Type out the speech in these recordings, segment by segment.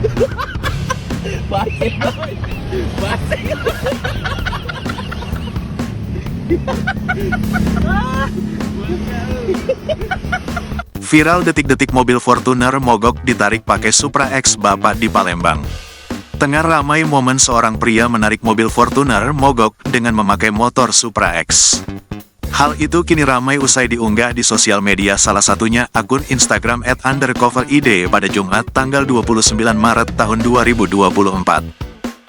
Baik, baik. Viral detik-detik mobil Fortuner mogok ditarik pakai Supra X Bapak di Palembang. Tengah ramai momen seorang pria menarik mobil Fortuner mogok dengan memakai motor Supra X. Hal itu kini ramai usai diunggah di sosial media, salah satunya akun Instagram @undercoverid pada Jumat tanggal 29 Maret tahun 2024.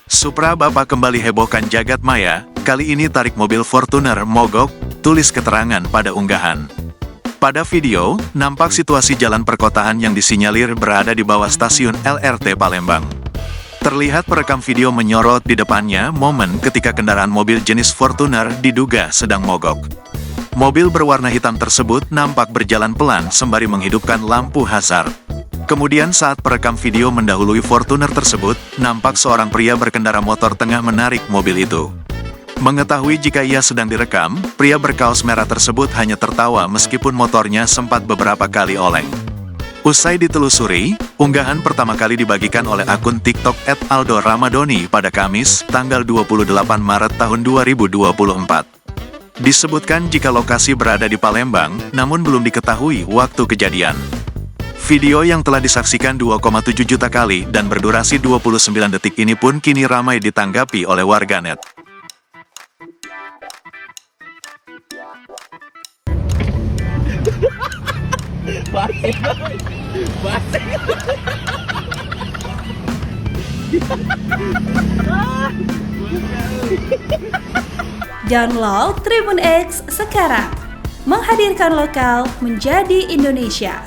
Supra Bapak kembali hebohkan jagat maya, kali ini tarik mobil Fortuner mogok, tulis keterangan pada unggahan. Pada video, nampak situasi jalan perkotaan yang disinyalir berada di bawah stasiun LRT Palembang. Terlihat perekam video menyorot di depannya momen ketika kendaraan mobil jenis Fortuner diduga sedang mogok. Mobil berwarna hitam tersebut nampak berjalan pelan sembari menghidupkan lampu hazard. Kemudian saat perekam video mendahului Fortuner tersebut, nampak seorang pria berkendara motor tengah menarik mobil itu. Mengetahui jika ia sedang direkam, pria berkaos merah tersebut hanya tertawa meskipun motornya sempat beberapa kali oleng. Usai ditelusuri, unggahan pertama kali dibagikan oleh akun TikTok @aldoramadoni pada Kamis, tanggal 28 Maret tahun 2024. Disebutkan jika lokasi berada di Palembang, namun belum diketahui waktu kejadian. Video yang telah disaksikan 2,7 juta kali dan berdurasi 29 detik ini pun kini ramai ditanggapi oleh warganet. Baik, baik. Download Tribun X sekarang, menghadirkan lokal menjadi Indonesia.